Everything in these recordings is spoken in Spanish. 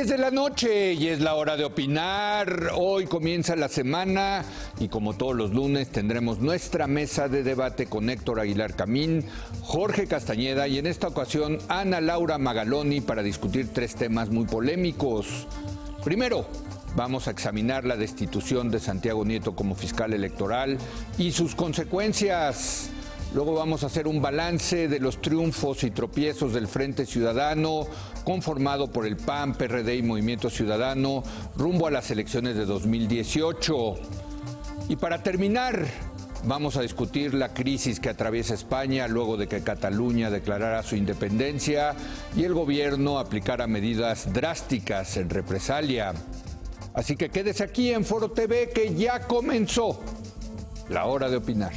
10 de la noche y es la hora de opinar. Hoy comienza la semana y como todos los lunes tendremos nuestra mesa de debate con Héctor Aguilar Camín, Jorge Castañeda y en esta ocasión Ana Laura Magaloni para discutir tres temas muy polémicos. Primero, vamos a examinar la destitución de Santiago Nieto como fiscal electoral y sus consecuencias. Luego vamos a hacer un balance de los triunfos y tropiezos del Frente Ciudadano, conformado por el PAN, PRD y Movimiento Ciudadano, rumbo a las elecciones de 2018. Y para terminar, vamos a discutir la crisis que atraviesa España luego de que Cataluña declarara su independencia y el gobierno aplicara medidas drásticas en represalia. Así que quédese aquí en Foro TV que ya comenzó la hora de opinar.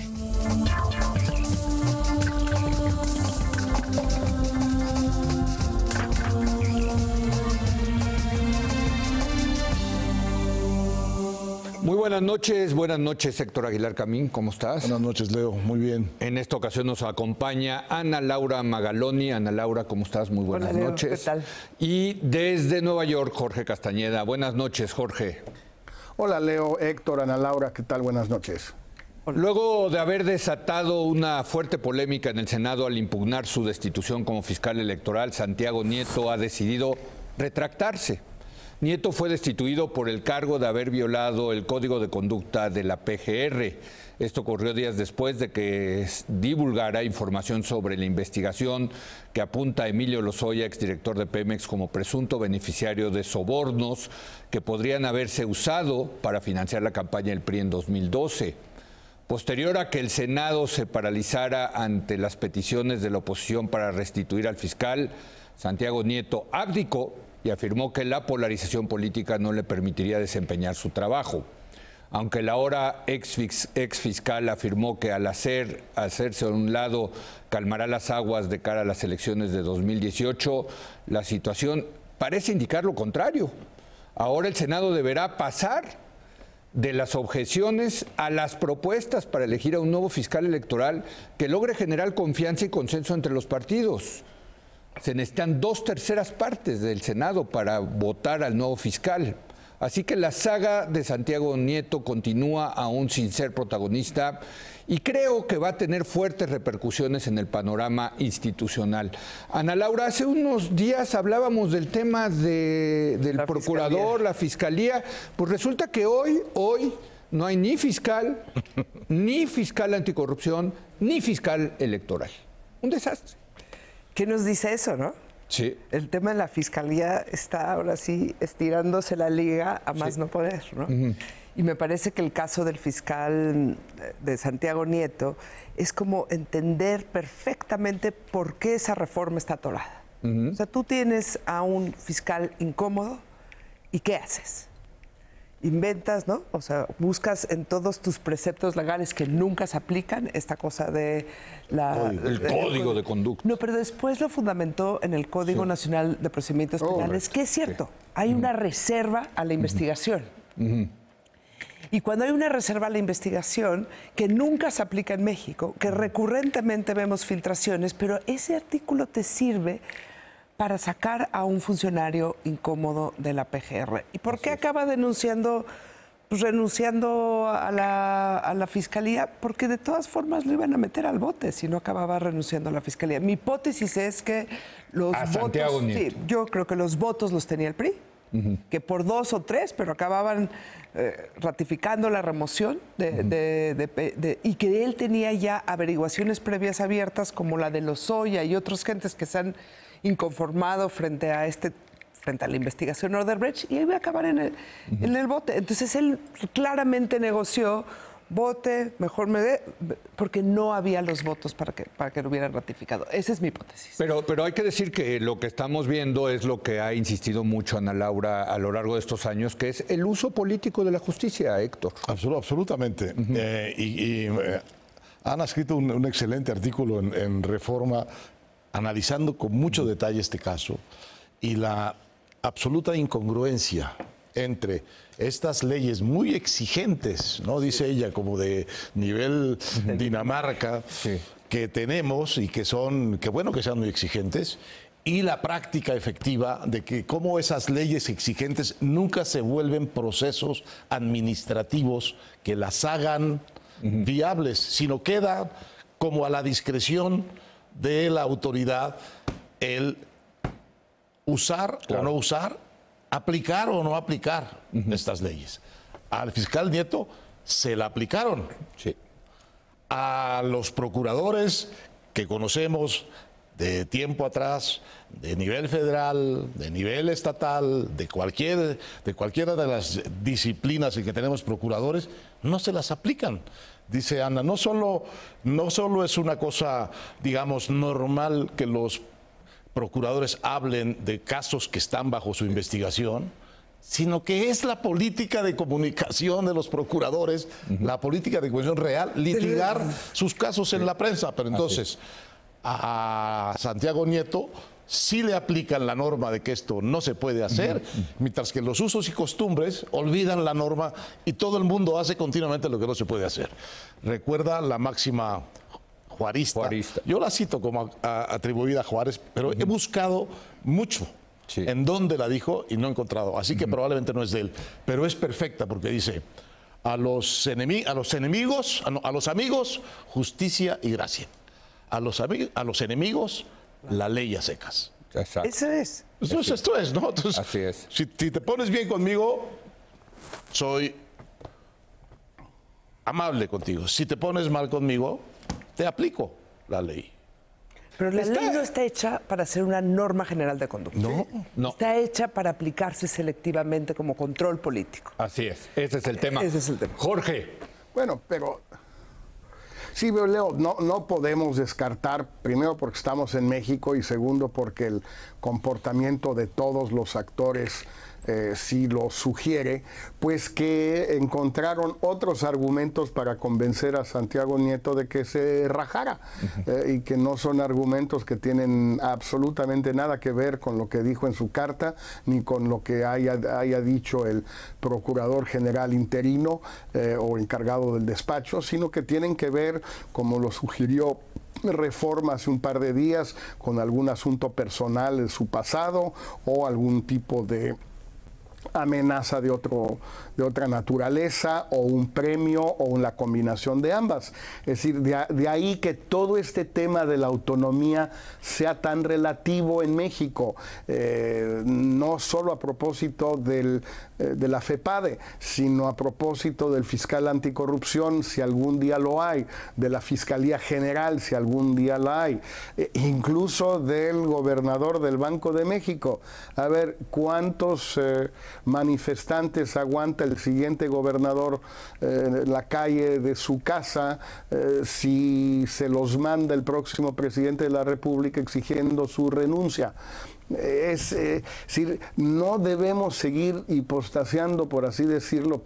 Muy buenas noches Héctor Aguilar Camín, ¿cómo estás? Buenas noches, Leo, muy bien. En esta ocasión nos acompaña Ana Laura Magaloni. Ana Laura, ¿cómo estás? Muy buenas noches. ¿Qué tal? Y desde Nueva York, Jorge Castañeda. Buenas noches, Jorge. Hola, Leo, Héctor, Ana Laura, ¿qué tal? Buenas noches. Luego de haber desatado una fuerte polémica en el Senado al impugnar su destitución como fiscal electoral, Santiago Nieto ha decidido retractarse. Nieto fue destituido por el cargo de haber violado el código de conducta de la PGR. Esto ocurrió días después de que divulgara información sobre la investigación que apunta a Emilio Lozoya, exdirector de Pemex, como presunto beneficiario de sobornos que podrían haberse usado para financiar la campaña del PRI en 2012. Posterior a que el Senado se paralizara ante las peticiones de la oposición para restituir al fiscal, Santiago Nieto abdicó y afirmó que la polarización política no le permitiría desempeñar su trabajo. Aunque el ahora ex fiscal afirmó que al hacerse a un lado calmará las aguas de cara a las elecciones de 2018, la situación parece indicar lo contrario. Ahora el Senado deberá pasar de las objeciones a las propuestas para elegir a un nuevo fiscal electoral que logre generar confianza y consenso entre los partidos. Se necesitan 2/3 partes del Senado para votar al nuevo fiscal. Así que la saga de Santiago Nieto continúa aún sin ser protagonista y creo que va a tener fuertes repercusiones en el panorama institucional. Ana Laura, hace unos días hablábamos del tema del procurador, la fiscalía. Pues resulta que hoy no hay ni fiscal, ni fiscal anticorrupción, ni fiscal electoral. Un desastre. ¿Qué nos dice eso, no? Sí. El tema de la fiscalía está ahora sí estirándose la liga a más no poder, ¿no? Y me parece que el caso del fiscal de Santiago Nieto es como entender perfectamente por qué esa reforma está atorada. O sea, tú tienes a un fiscal incómodo y ¿qué haces? Inventas, ¿no? O sea, buscas en todos tus preceptos legales que nunca se aplican esta cosa de el código de conducta. No, pero después lo fundamentó en el Código Nacional de Procedimientos Penales, que es cierto, hay una reserva a la investigación. Y cuando hay una reserva a la investigación que nunca se aplica en México, que recurrentemente vemos filtraciones, pero ese artículo te sirve para sacar a un funcionario incómodo de la PGR. ¿Y por qué acaba denunciando, pues renunciando a la fiscalía? Porque de todas formas lo iban a meter al bote si no acababa renunciando a la fiscalía. Mi hipótesis es que los votos, sí, yo creo que los votos los tenía el PRI, que por 2 o 3, pero acababan ratificando la remoción y que él tenía ya averiguaciones previas abiertas como la de Lozoya y otras gentes que se han inconformado frente a la investigación Odebrecht y iba a acabar en el bote. Entonces él claramente negoció vote, mejor me dé, porque no había los votos para que lo hubieran ratificado. Esa es mi hipótesis. Pero hay que decir que lo que estamos viendo es lo que ha insistido mucho Ana Laura a lo largo de estos años, que es el uso político de la justicia, Héctor. Absolutamente. Han escrito un excelente artículo en Reforma analizando con mucho detalle este caso y la absoluta incongruencia entre estas leyes muy exigentes, ¿no? Dice ella, como de nivel Dinamarca, que tenemos y que bueno que sean muy exigentes, y la práctica efectiva de que cómo esas leyes exigentes nunca se vuelven procesos administrativos que las hagan viables, sino queda como a la discreción de la autoridad el usar o no usar, aplicar o no aplicar estas leyes. Al fiscal Nieto se la aplicaron. Sí. A los procuradores que conocemos de tiempo atrás, de nivel federal, de nivel estatal, de cualquiera de las disciplinas en que tenemos procuradores, no se las aplican. Dice Ana, no solo es una cosa, digamos, normal que los procuradores hablen de casos que están bajo su investigación, sino que es la política de comunicación de los procuradores, la política de comunicación real, litigar sus casos en la prensa. Pero entonces, a Santiago Nieto sí le aplican la norma de que esto no se puede hacer, mientras que los usos y costumbres olvidan la norma y todo el mundo hace continuamente lo que no se puede hacer. Recuerda la máxima juarista. Yo la cito como atribuida a Juárez, pero he buscado mucho en dónde la dijo y no he encontrado. Así que probablemente no es de él, pero es perfecta porque dice: a los amigos, justicia y gracia. A los enemigos, la ley a secas. Exacto. Eso es. Entonces, esto es, ¿no? Entonces, así es. Si te pones bien conmigo, soy amable contigo. Si te pones mal conmigo, te aplico la ley. Pero la ley no está hecha para ser una norma general de conducta. No. Está hecha para aplicarse selectivamente como control político. Así es. Ese es el tema. Ese es el tema. Jorge. Bueno, pero sí, Leo, no podemos descartar, primero porque estamos en México y segundo porque el comportamiento de todos los actores sí lo sugiere, pues que encontraron otros argumentos para convencer a Santiago Nieto de que se rajara y que no son argumentos que tienen absolutamente nada que ver con lo que dijo en su carta ni con lo que haya dicho el procurador general interino o encargado del despacho, sino que tienen que ver, como lo sugirió Reforma hace un par de días, con algún asunto personal de su pasado o algún tipo de amenaza de otra naturaleza o un premio o una combinación de ambas. Es decir, de ahí que todo este tema de la autonomía sea tan relativo en México, no solo a propósito de la FEPADE, sino a propósito del fiscal anticorrupción, si algún día lo hay, de la Fiscalía General, si algún día la hay, incluso del gobernador del Banco de México. A ver, ¿cuántos manifestantes aguanta el siguiente gobernador en la calle de su casa si se los manda el próximo presidente de la República exigiendo su renuncia? Es decir, no debemos seguir hipostaseando, por así decirlo,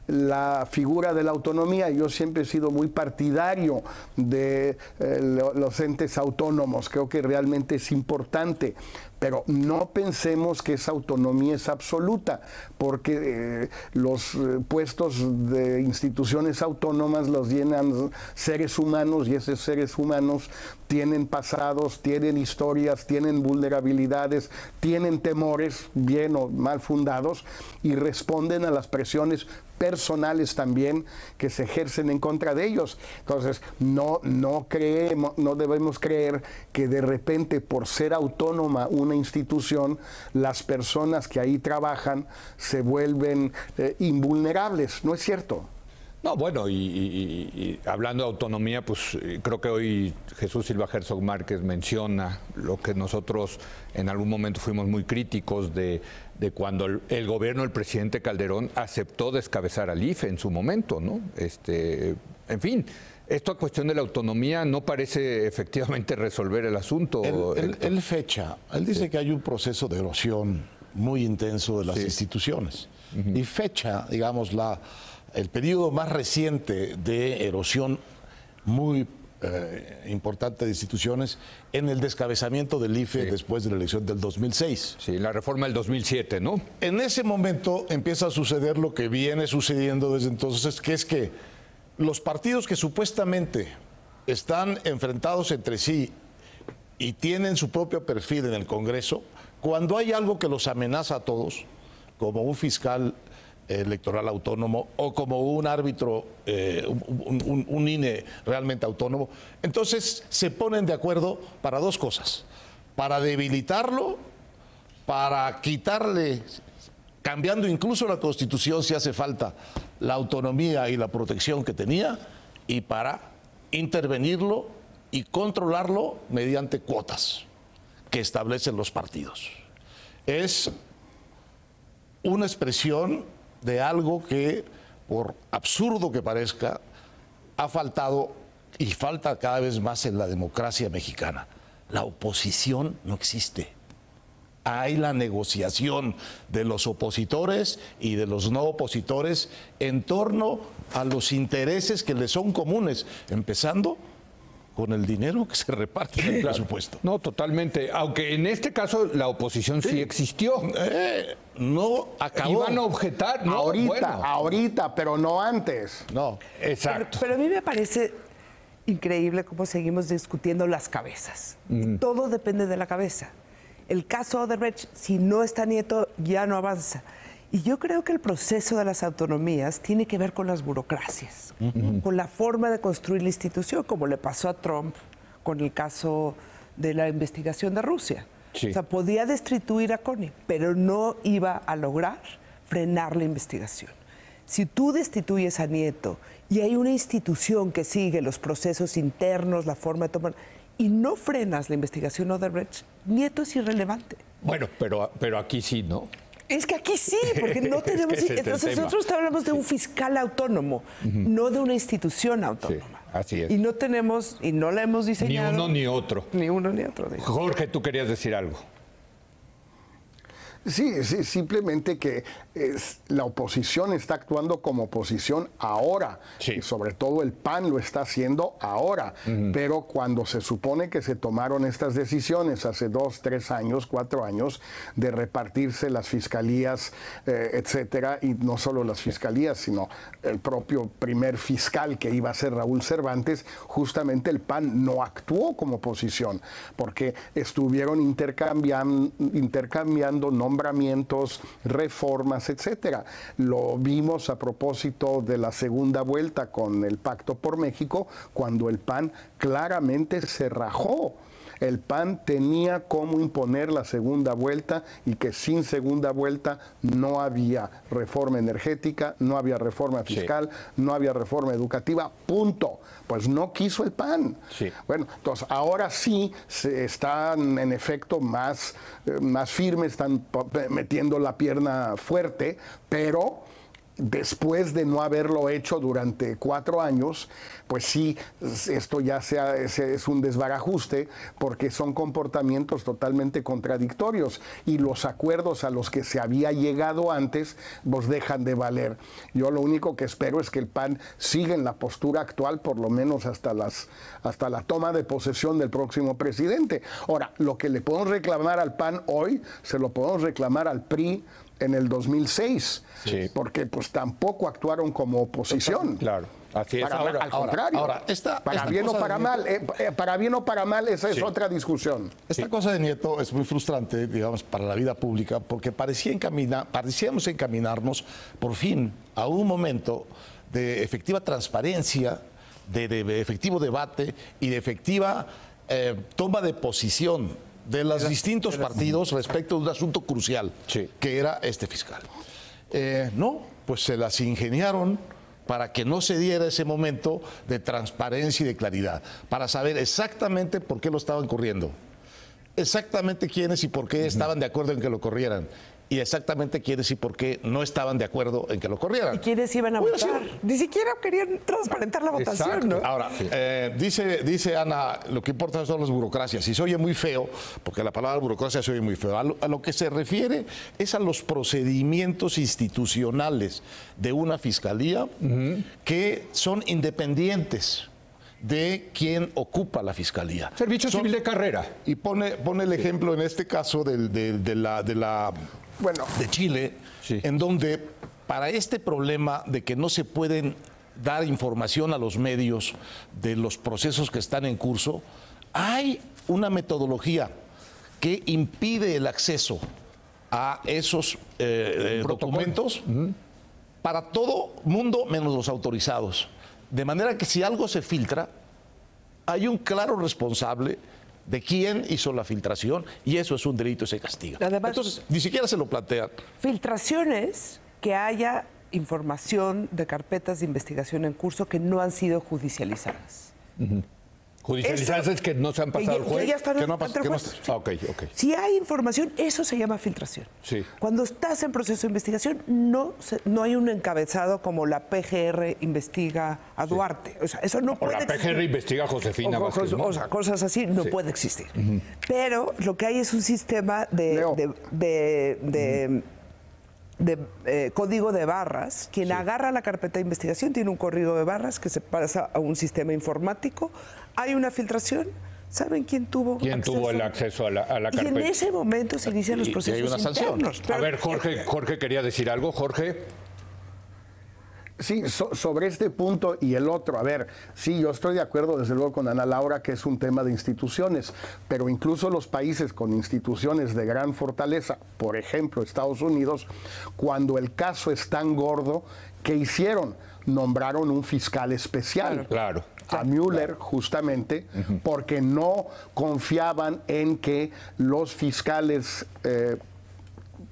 la figura de la autonomía. Yo siempre he sido muy partidario de los entes autónomos, creo que realmente es importante, pero no pensemos que esa autonomía es absoluta, porque los puestos de instituciones autónomas los llenan seres humanos y esos seres humanos tienen pasados, tienen historias, tienen vulnerabilidades, tienen temores, bien o mal fundados, y responden a las presiones personales también que se ejercen en contra de ellos. Entonces, no debemos creer que de repente, por ser autónoma una institución, las personas que ahí trabajan se vuelven invulnerables. No es cierto. No, bueno, y hablando de autonomía, pues creo que hoy Jesús Silva Herzog Márquez menciona lo que nosotros en algún momento fuimos muy críticos de cuando el gobierno del presidente Calderón aceptó descabezar al IFE en su momento, ¿no? En fin, esta cuestión de la autonomía no parece efectivamente resolver el asunto. Él dice que hay un proceso de erosión muy intenso de las instituciones y fecha, digamos, el periodo más reciente de erosión muy importante de instituciones en el descabezamiento del IFE después de la elección del 2006. Sí, la reforma del 2007, ¿no? En ese momento empieza a suceder lo que viene sucediendo desde entonces, que es que los partidos que supuestamente están enfrentados entre sí y tienen su propio perfil en el Congreso, cuando hay algo que los amenaza a todos, como un fiscal electoral autónomo o como un árbitro, un INE realmente autónomo, entonces se ponen de acuerdo para dos cosas: para debilitarlo, para quitarle, cambiando incluso la Constitución si hace falta, la autonomía y la protección que tenía, y para intervenirlo y controlarlo mediante cuotas que establecen los partidos. Es una expresión de algo que, por absurdo que parezca, ha faltado y falta cada vez más en la democracia mexicana. La oposición no existe. Hay la negociación de los opositores y de los no opositores en torno a los intereses que les son comunes, empezando con el dinero que se reparte en el presupuesto. No, totalmente. Aunque en este caso la oposición sí existió. No acabó. Iban a objetar. No, ahorita, pero no antes. No. Exacto. Pero a mí me parece increíble cómo seguimos discutiendo las cabezas. Todo depende de la cabeza. El caso Odebrecht, si no está Nieto, ya no avanza. Y yo creo que el proceso de las autonomías tiene que ver con las burocracias, con la forma de construir la institución, como le pasó a Trump con el caso de la investigación de Rusia. Sí. O sea, podía destituir a Comey, pero no iba a lograr frenar la investigación. Si tú destituyes a Nieto y hay una institución que sigue los procesos internos, la forma de tomar, y no frenas la investigación Odebrecht, Nieto es irrelevante. Bueno, pero aquí sí, ¿no? Es que aquí sí, porque no tenemos... Es que entonces nosotros hablamos de un fiscal autónomo, no de una institución autónoma. Sí, así es. Y no tenemos, y no la hemos diseñado... Ni uno ni otro. Ni uno ni otro. Digo. Jorge, tú querías decir algo. Sí, simplemente que la oposición está actuando como oposición ahora, sí. Y sobre todo el PAN lo está haciendo ahora, pero cuando se supone que se tomaron estas decisiones hace 2, 3 años, 4 años, de repartirse las fiscalías, etcétera, y no solo las fiscalías, sino el propio primer fiscal que iba a ser Raúl Cervantes, justamente el PAN no actuó como oposición, porque estuvieron intercambiando nombramientos, reformas, etcétera. Lo vimos a propósito de la segunda vuelta con el Pacto por México, cuando el PAN claramente se rajó. El PAN tenía cómo imponer la segunda vuelta y que sin segunda vuelta no había reforma energética, no había reforma fiscal, no había reforma educativa, punto. Pues no quiso el PAN. Sí. Bueno, entonces ahora sí se están en efecto más firmes, están metiendo la pierna fuerte, pero después de no haberlo hecho durante 4 años, pues sí, esto ya es un desbarajuste, porque son comportamientos totalmente contradictorios y los acuerdos a los que se había llegado antes pues dejan de valer. Yo lo único que espero es que el PAN siga en la postura actual, por lo menos hasta la toma de posesión del próximo presidente. Ahora, lo que le podemos reclamar al PAN hoy, se lo podemos reclamar al PRI en el 2006, sí. Porque pues tampoco actuaron como oposición. Claro, así es. Al contrario, para bien o para mal, para bien o para mal, esa es otra discusión. Esta cosa de Nieto es muy frustrante, digamos, para la vida pública, porque parecíamos encaminarnos por fin a un momento de efectiva transparencia, de efectivo debate y de efectiva toma de posición de los distintos partidos respecto de un asunto crucial, que era este fiscal. No, pues se las ingeniaron para que no se diera ese momento de transparencia y de claridad, para saber exactamente por qué lo estaban corriendo, exactamente quiénes y por qué estaban de acuerdo en que lo corrieran, y exactamente quiénes y por qué no estaban de acuerdo en que lo corrieran. ¿Y quiénes iban a votar? Ni siquiera querían transparentar la votación, ¿no? Ahora, dice Ana, lo que importa son las burocracias, y se oye muy feo, porque la palabra burocracia se oye muy feo. A lo que se refiere es a los procedimientos institucionales de una fiscalía que son independientes de quien ocupa la fiscalía. Servicio civil de carrera. Y pone el ejemplo en este caso de Chile, en donde para este problema de que no se pueden dar información a los medios de los procesos que están en curso, hay una metodología que impide el acceso a esos documentos para todo mundo menos los autorizados. De manera que si algo se filtra, hay un claro responsable de quién hizo la filtración y eso es un delito y se castiga. Además, entonces, ni siquiera se lo plantean. Filtraciones que haya información de carpetas de investigación en curso que no han sido judicializadas. Judicializadas es que no se han pasado al juez. Que no ha pasado. Ok. Si hay información, eso se llama filtración. Sí. Cuando estás en proceso de investigación, no hay un encabezado como la PGR investiga a Duarte. O sea, eso no puede existir. O la PGR investiga a Josefina Vázquez. O sea, cosas así no puede existir. Pero lo que hay es un sistema de código de barras. Quien agarra la carpeta de investigación tiene un código de barras que se pasa a un sistema informático. Hay una filtración. ¿Saben quién tuvo el acceso a la carpeta? Y en ese momento se inician los procesos hay una sanción. internos. A ver, Jorge quería decir algo. Jorge. Sí, sobre este punto y el otro, a ver, sí, yo estoy de acuerdo desde luego con Ana Laura que es un tema de instituciones, pero incluso los países con instituciones de gran fortaleza, por ejemplo Estados Unidos, cuando el caso es tan gordo, ¿qué hicieron? Nombraron un fiscal especial. Claro. A Mueller, justamente, porque no confiaban en que los fiscales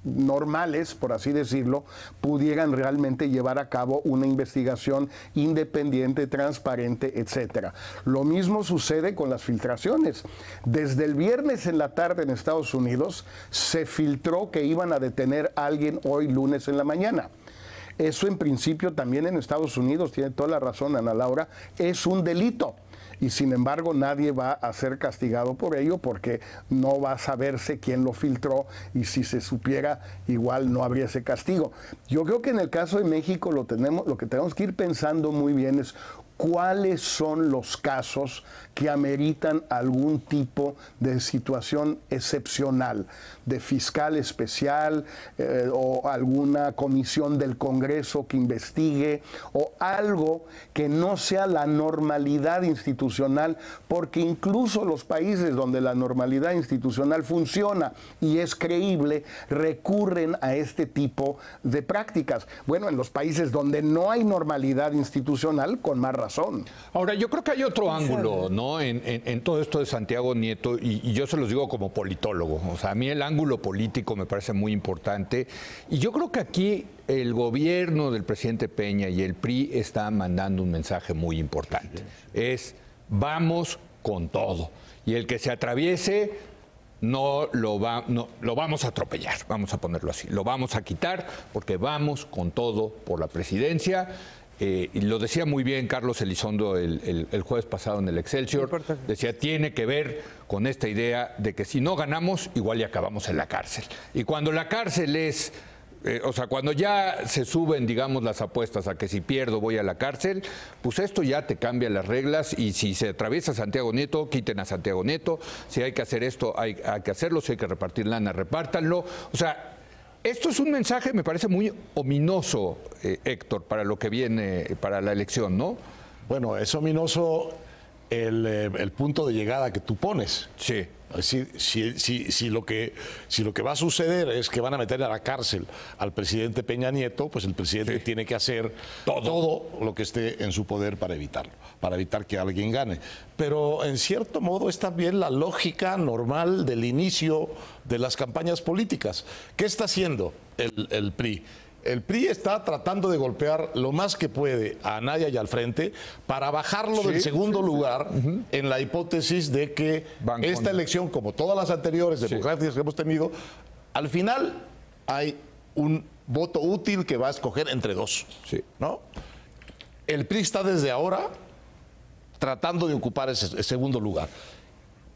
normales, por así decirlo, pudieran realmente llevar a cabo una investigación independiente, transparente, etcétera. Lo mismo sucede con las filtraciones. Desde el viernes en la tarde en Estados Unidos se filtró que iban a detener a alguien hoy lunes en la mañana. Eso en principio también en Estados Unidos, tiene toda la razón Ana Laura, es un delito. Y sin embargo nadie va a ser castigado por ello porque no va a saberse quién lo filtró y si se supiera igual no habría ese castigo. Yo creo que en el caso de México lo que tenemos que ir pensando muy bien es cuáles son los casos que ameritan algún tipo de situación excepcional, de fiscal especial o alguna comisión del Congreso que investigue o algo que no sea la normalidad institucional, porque incluso los países donde la normalidad institucional funciona y es creíble, recurren a este tipo de prácticas. Bueno, en los países donde no hay normalidad institucional, con más razón. Ahora, yo creo que hay otro ángulo, ¿no? En todo esto de Santiago Nieto, y yo se los digo como politólogo. O sea, a mí el ángulo político me parece muy importante. Y yo creo que aquí el gobierno del presidente Peña y el PRI están mandando un mensaje muy importante. Es, vamos con todo. Y el que se atraviese, no lo vamos a atropellar, vamos a ponerlo así. Lo vamos a quitar porque vamos con todo por la presidencia. Y lo decía muy bien Carlos Elizondo el jueves pasado en el Excelsior, decía, tiene que ver con esta idea de que si no ganamos, igual ya acabamos en la cárcel. Y cuando la cárcel es, o sea, cuando ya se suben, digamos, las apuestas a que si pierdo voy a la cárcel, pues esto ya te cambia las reglas y si se atraviesa Santiago Nieto, quiten a Santiago Nieto, si hay que hacer esto, hay que hacerlo, si hay que repartir lana, repártanlo. O sea, esto es un mensaje, me parece muy ominoso, Héctor, para lo que viene, para la elección, ¿no? Bueno, es ominoso el punto de llegada que tú pones. Sí. Es decir, si lo que va a suceder es que van a meter a la cárcel al presidente Peña Nieto, pues el presidente tiene que hacer todo lo que esté en su poder para evitarlo, para evitar que alguien gane. Pero en cierto modo es también la lógica normal del inicio de las campañas políticas. ¿Qué está haciendo el PRI? El PRI está tratando de golpear lo más que puede a Anaya y al Frente para bajarlo del segundo lugar en la hipótesis de que esta elección, como todas las anteriores democráticas que hemos tenido, al final hay un voto útil que va a escoger entre dos, ¿no? El PRI está desde ahora tratando de ocupar ese segundo lugar.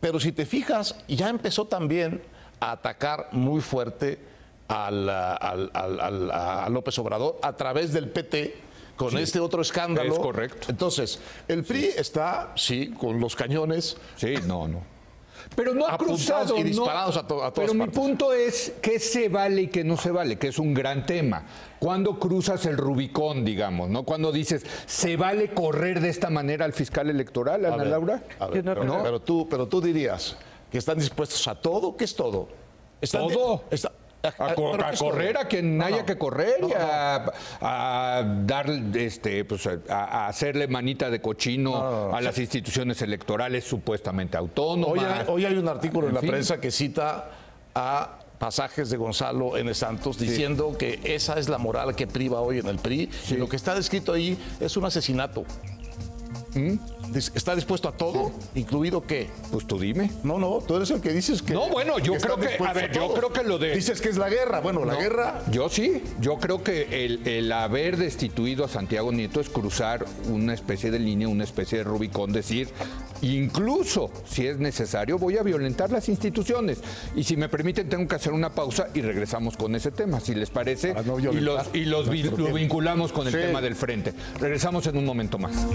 Pero si te fijas, ya empezó también a atacar muy fuerte a López Obrador a través del PT con este otro escándalo. Es correcto. Entonces, el PRI está, con los cañones. Sí, no. Pero no ha apuntados cruzado. y disparados a todas Pero mi partes. punto es qué se vale y qué no se vale, que es un gran tema. Cuando cruzas el Rubicón, digamos, ¿no? Cuando dices, ¿se vale correr de esta manera al fiscal electoral, Ana Laura? A ver, pero tú dirías que están dispuestos a todo. ¿Qué es todo? ¿Todo? A correr a quien haya que correr y a dar, pues, a hacerle manita de cochino a las instituciones electorales supuestamente autónomas. Hoy hay un artículo en la prensa que cita a pasajes de Gonzalo N. Santos diciendo que esa es la moral que priva hoy en el PRI. Y lo que está descrito ahí es un asesinato. ¿Está dispuesto a todo? ¿Incluido qué? Pues tú dime. No, tú eres el que dices que... No, bueno, yo creo que, a ver, yo creo que lo de... Dices que es la guerra. Bueno, la guerra... Yo sí, yo creo que el haber destituido a Santiago Nieto es cruzar una especie de línea, una especie de Rubicón, decir, incluso si es necesario, voy a violentar las instituciones. Y si me permiten, tengo que hacer una pausa y regresamos con ese tema, si les parece, lo vinculamos con el tema del frente. Regresamos en un momento más.